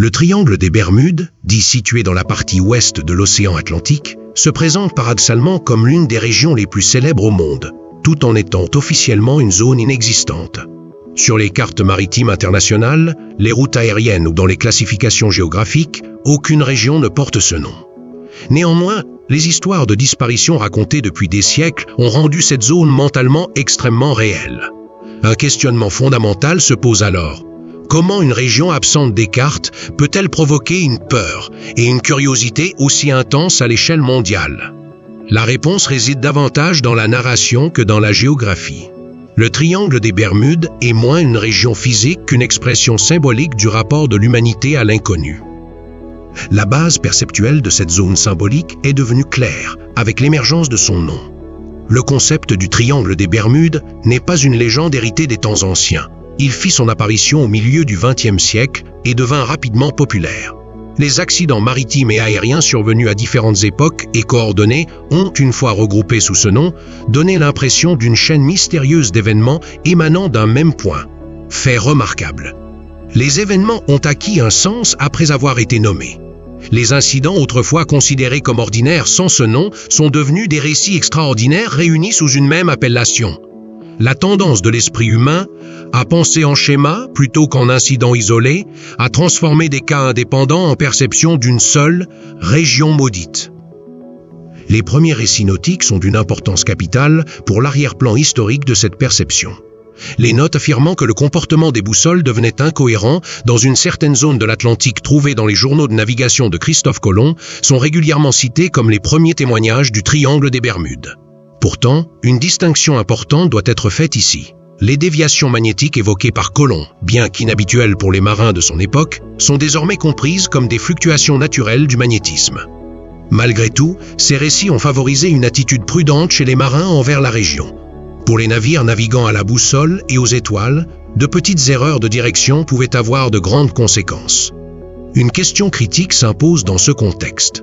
Le triangle des Bermudes, dit situé dans la partie ouest de l'océan Atlantique, se présente paradoxalement comme l'une des régions les plus célèbres au monde, tout en étant officiellement une zone inexistante. Sur les cartes maritimes internationales, les routes aériennes ou dans les classifications géographiques, aucune région ne porte ce nom. Néanmoins, les histoires de disparition racontées depuis des siècles ont rendu cette zone mentalement extrêmement réelle. Un questionnement fondamental se pose alors. Comment une région absente des cartes peut-elle provoquer une peur et une curiosité aussi intense à l'échelle mondiale? La réponse réside davantage dans la narration que dans la géographie. Le triangle des Bermudes est moins une région physique qu'une expression symbolique du rapport de l'humanité à l'inconnu. La base perceptuelle de cette zone symbolique est devenue claire avec l'émergence de son nom. Le concept du triangle des Bermudes n'est pas une légende héritée des temps anciens. Il fit son apparition au milieu du XXe siècle et devint rapidement populaire. Les accidents maritimes et aériens survenus à différentes époques et coordonnés ont, une fois regroupés sous ce nom, donné l'impression d'une chaîne mystérieuse d'événements émanant d'un même point. Fait remarquable. Les événements ont acquis un sens après avoir été nommés. Les incidents autrefois considérés comme ordinaires sans ce nom sont devenus des récits extraordinaires réunis sous une même appellation. La tendance de l'esprit humain à penser en schéma plutôt qu'en incidents isolés, à transformer des cas indépendants en perception d'une seule région maudite. Les premiers récits nautiques sont d'une importance capitale pour l'arrière-plan historique de cette perception. Les notes affirmant que le comportement des boussoles devenait incohérent dans une certaine zone de l'Atlantique trouvée dans les journaux de navigation de Christophe Colomb sont régulièrement cités comme les premiers témoignages du triangle des Bermudes. Pourtant, une distinction importante doit être faite ici. Les déviations magnétiques évoquées par Colomb, bien qu'inhabituelles pour les marins de son époque, sont désormais comprises comme des fluctuations naturelles du magnétisme. Malgré tout, ces récits ont favorisé une attitude prudente chez les marins envers la région. Pour les navires naviguant à la boussole et aux étoiles, de petites erreurs de direction pouvaient avoir de grandes conséquences. Une question critique s'impose dans ce contexte.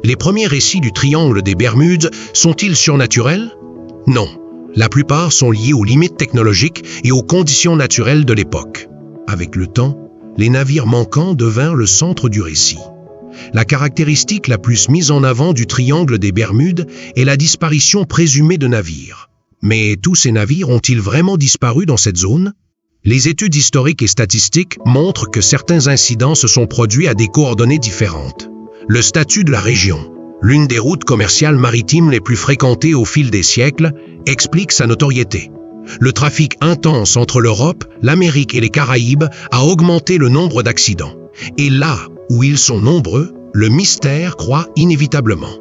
Les premiers récits du triangle des Bermudes sont-ils surnaturels? Non. La plupart sont liés aux limites technologiques et aux conditions naturelles de l'époque. Avec le temps, les navires manquants devinrent le centre du récit. La caractéristique la plus mise en avant du triangle des Bermudes est la disparition présumée de navires. Mais tous ces navires ont-ils vraiment disparu dans cette zone? Les études historiques et statistiques montrent que certains incidents se sont produits à des coordonnées différentes. Le statut de la région, l'une des routes commerciales maritimes les plus fréquentées au fil des siècles, explique sa notoriété. Le trafic intense entre l'Europe, l'Amérique et les Caraïbes a augmenté le nombre d'accidents. Et là où ils sont nombreux, le mystère croît inévitablement.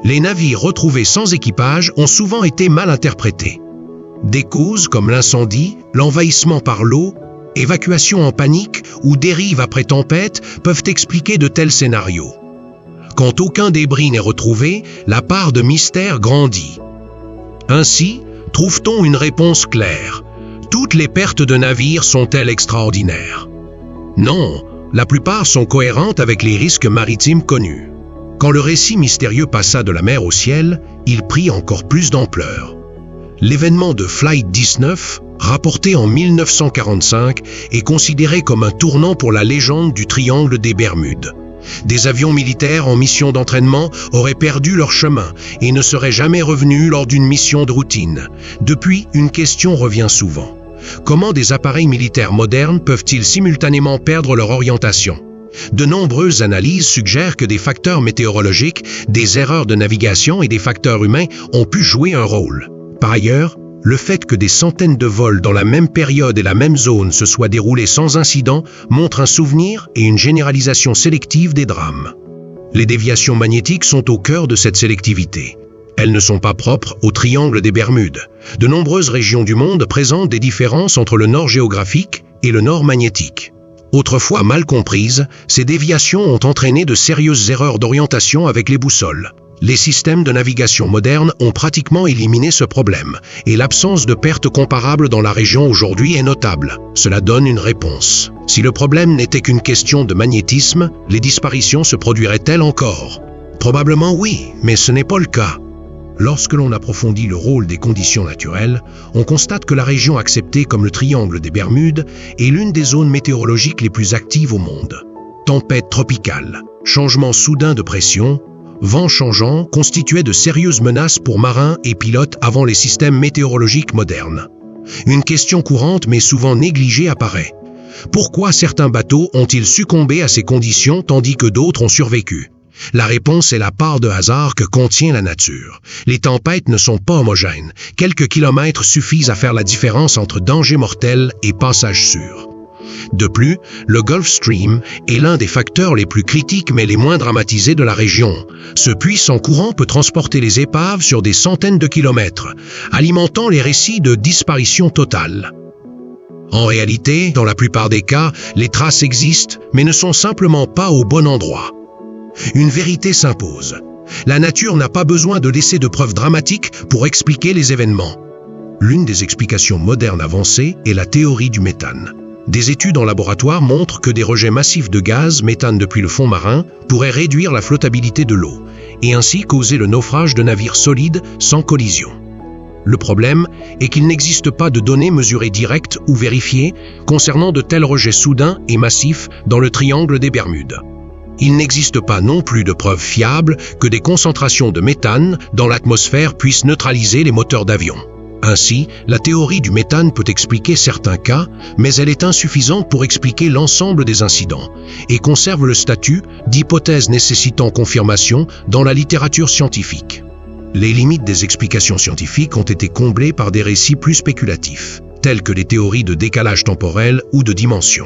Les navires retrouvés sans équipage ont souvent été mal interprétés. Des causes comme l'incendie, l'envahissement par l'eau, évacuation en panique ou dérive après tempête peuvent expliquer de tels scénarios. Quand aucun débris n'est retrouvé, la part de mystère grandit. Ainsi, trouve-t-on une réponse claire? Toutes les pertes de navires sont-elles extraordinaires? Non, la plupart sont cohérentes avec les risques maritimes connus. Quand le récit mystérieux passa de la mer au ciel, il prit encore plus d'ampleur. L'événement de Flight 19, rapporté en 1945, est considéré comme un tournant pour la légende du triangle des Bermudes. Des avions militaires en mission d'entraînement auraient perdu leur chemin et ne seraient jamais revenus lors d'une mission de routine. Depuis, une question revient souvent. Comment des appareils militaires modernes peuvent-ils simultanément perdre leur orientation? De nombreuses analyses suggèrent que des facteurs météorologiques, des erreurs de navigation et des facteurs humains ont pu jouer un rôle. Par ailleurs, le fait que des centaines de vols dans la même période et la même zone se soient déroulés sans incident montre un souvenir et une généralisation sélective des drames. Les déviations magnétiques sont au cœur de cette sélectivité. Elles ne sont pas propres au triangle des Bermudes. De nombreuses régions du monde présentent des différences entre le nord géographique et le nord magnétique. Autrefois mal comprises, ces déviations ont entraîné de sérieuses erreurs d'orientation avec les boussoles. Les systèmes de navigation modernes ont pratiquement éliminé ce problème, et l'absence de pertes comparables dans la région aujourd'hui est notable. Cela donne une réponse. Si le problème n'était qu'une question de magnétisme, les disparitions se produiraient-elles encore? Probablement oui, mais ce n'est pas le cas. Lorsque l'on approfondit le rôle des conditions naturelles, on constate que la région acceptée comme le triangle des Bermudes est l'une des zones météorologiques les plus actives au monde. tempêtes tropicales, changements soudains de pression, vents changeants constituaient de sérieuses menaces pour marins et pilotes avant les systèmes météorologiques modernes. Une question courante mais souvent négligée apparaît. Pourquoi certains bateaux ont-ils succombé à ces conditions tandis que d'autres ont survécu? La réponse est la part de hasard que contient la nature. Les tempêtes ne sont pas homogènes. Quelques kilomètres suffisent à faire la différence entre danger mortel et passage sûr. De plus, le Gulf Stream est l'un des facteurs les plus critiques mais les moins dramatisés de la région. Ce puissant courant peut transporter les épaves sur des centaines de kilomètres, alimentant les récits de disparition totale. En réalité, dans la plupart des cas, les traces existent, mais ne sont simplement pas au bon endroit. Une vérité s'impose. La nature n'a pas besoin de laisser de preuves dramatiques pour expliquer les événements. L'une des explications modernes avancées est la théorie du méthane. Des études en laboratoire montrent que des rejets massifs de gaz méthane depuis le fond marin pourraient réduire la flottabilité de l'eau et ainsi causer le naufrage de navires solides sans collision. Le problème est qu'il n'existe pas de données mesurées directes ou vérifiées concernant de tels rejets soudains et massifs dans le triangle des Bermudes. Il n'existe pas non plus de preuves fiables que des concentrations de méthane dans l'atmosphère puissent neutraliser les moteurs d'avion. Ainsi, la théorie du méthane peut expliquer certains cas, mais elle est insuffisante pour expliquer l'ensemble des incidents et conserve le statut d'hypothèse nécessitant confirmation dans la littérature scientifique. Les limites des explications scientifiques ont été comblées par des récits plus spéculatifs, tels que les théories de décalage temporel ou de dimension.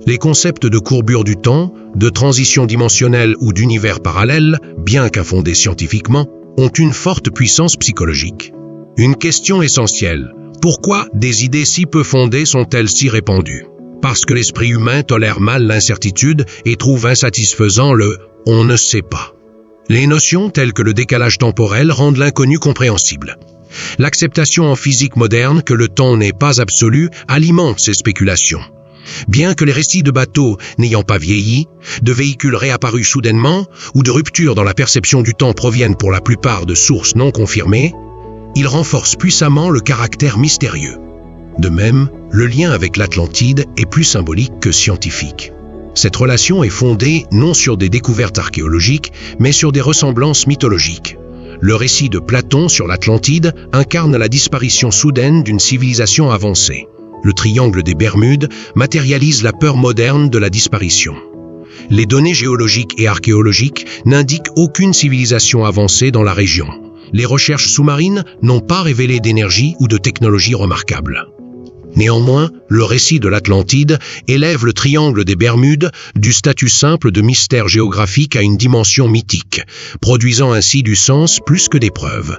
Les concepts de courbure du temps, de transition dimensionnelle ou d'univers parallèle, bien qu'infondés scientifiquement, ont une forte puissance psychologique. Une question essentielle: pourquoi des idées si peu fondées sont-elles si répandues? Parce que l'esprit humain tolère mal l'incertitude et trouve insatisfaisant le « on ne sait pas ». Les notions telles que le décalage temporel rendent l'inconnu compréhensible. L'acceptation en physique moderne que le temps n'est pas absolu alimente ces spéculations. Bien que les récits de bateaux n'ayant pas vieilli, de véhicules réapparus soudainement ou de ruptures dans la perception du temps proviennent pour la plupart de sources non confirmées, ils renforcent puissamment le caractère mystérieux. De même, le lien avec l'Atlantide est plus symbolique que scientifique. Cette relation est fondée non sur des découvertes archéologiques, mais sur des ressemblances mythologiques. Le récit de Platon sur l'Atlantide incarne la disparition soudaine d'une civilisation avancée. Le triangle des Bermudes matérialise la peur moderne de la disparition. Les données géologiques et archéologiques n'indiquent aucune civilisation avancée dans la région. Les recherches sous-marines n'ont pas révélé d'énergie ou de technologie remarquables. Néanmoins, le récit de l'Atlantide élève le triangle des Bermudes du statut simple de mystère géographique à une dimension mythique, produisant ainsi du sens plus que des preuves.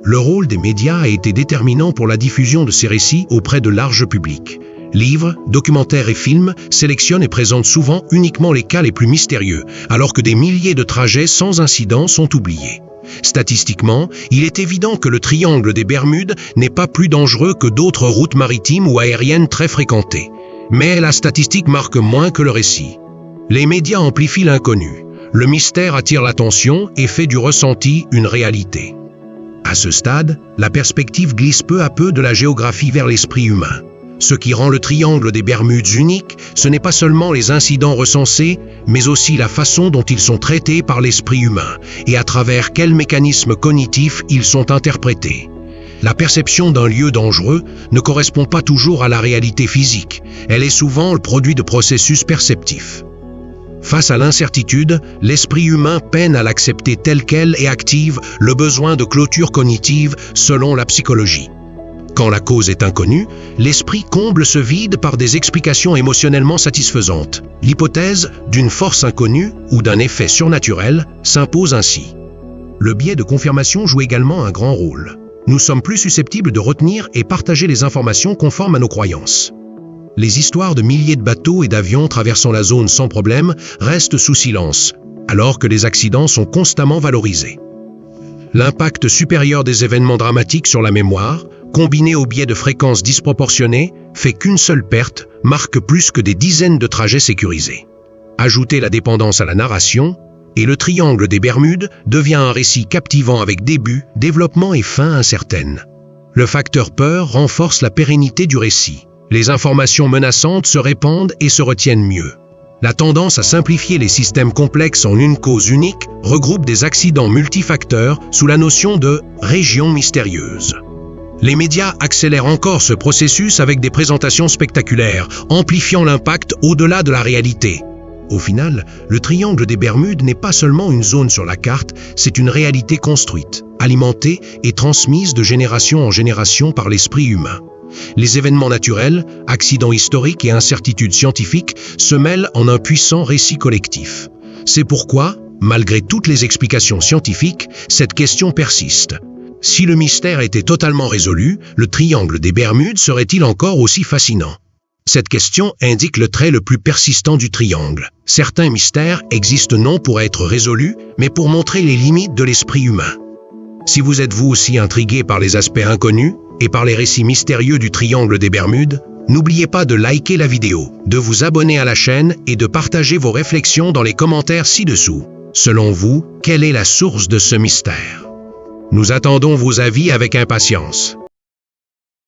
Le rôle des médias a été déterminant pour la diffusion de ces récits auprès de large public. Livres, documentaires et films sélectionnent et présentent souvent uniquement les cas les plus mystérieux, alors que des milliers de trajets sans incident sont oubliés. Statistiquement, il est évident que le triangle des Bermudes n'est pas plus dangereux que d'autres routes maritimes ou aériennes très fréquentées. Mais la statistique marque moins que le récit. Les médias amplifient l'inconnu. Le mystère attire l'attention et fait du ressenti une réalité. À ce stade, la perspective glisse peu à peu de la géographie vers l'esprit humain. Ce qui rend le triangle des Bermudes unique, ce n'est pas seulement les incidents recensés, mais aussi la façon dont ils sont traités par l'esprit humain et à travers quels mécanismes cognitifs ils sont interprétés. La perception d'un lieu dangereux ne correspond pas toujours à la réalité physique, elle est souvent le produit de processus perceptifs. Face à l'incertitude, l'esprit humain peine à l'accepter tel quel et active le besoin de clôture cognitive selon la psychologie. Quand la cause est inconnue, l'esprit comble ce vide par des explications émotionnellement satisfaisantes. L'hypothèse d'une force inconnue ou d'un effet surnaturel s'impose ainsi. Le biais de confirmation joue également un grand rôle. Nous sommes plus susceptibles de retenir et partager les informations conformes à nos croyances. Les histoires de milliers de bateaux et d'avions traversant la zone sans problème restent sous silence, alors que les accidents sont constamment valorisés. L'impact supérieur des événements dramatiques sur la mémoire, combiné au biais de fréquences disproportionnées, fait qu'une seule perte marque plus que des dizaines de trajets sécurisés. Ajoutez la dépendance à la narration, et le triangle des Bermudes devient un récit captivant avec début, développement et fin incertaines. Le facteur peur renforce la pérennité du récit. Les informations menaçantes se répandent et se retiennent mieux. La tendance à simplifier les systèmes complexes en une cause unique regroupe des accidents multifacteurs sous la notion de « région mystérieuse ». Les médias accélèrent encore ce processus avec des présentations spectaculaires, amplifiant l'impact au-delà de la réalité. Au final, le triangle des Bermudes n'est pas seulement une zone sur la carte, c'est une réalité construite, alimentée et transmise de génération en génération par l'esprit humain. Les événements naturels, accidents historiques et incertitudes scientifiques se mêlent en un puissant récit collectif. C'est pourquoi, malgré toutes les explications scientifiques, cette question persiste. Si le mystère était totalement résolu, le triangle des Bermudes serait-il encore aussi fascinant? Cette question indique le trait le plus persistant du triangle. Certains mystères existent non pour être résolus, mais pour montrer les limites de l'esprit humain. Si vous êtes vous aussi intrigué par les aspects inconnus et par les récits mystérieux du triangle des Bermudes, n'oubliez pas de liker la vidéo, de vous abonner à la chaîne et de partager vos réflexions dans les commentaires ci-dessous. Selon vous, quelle est la source de ce mystère? Nous attendons vos avis avec impatience.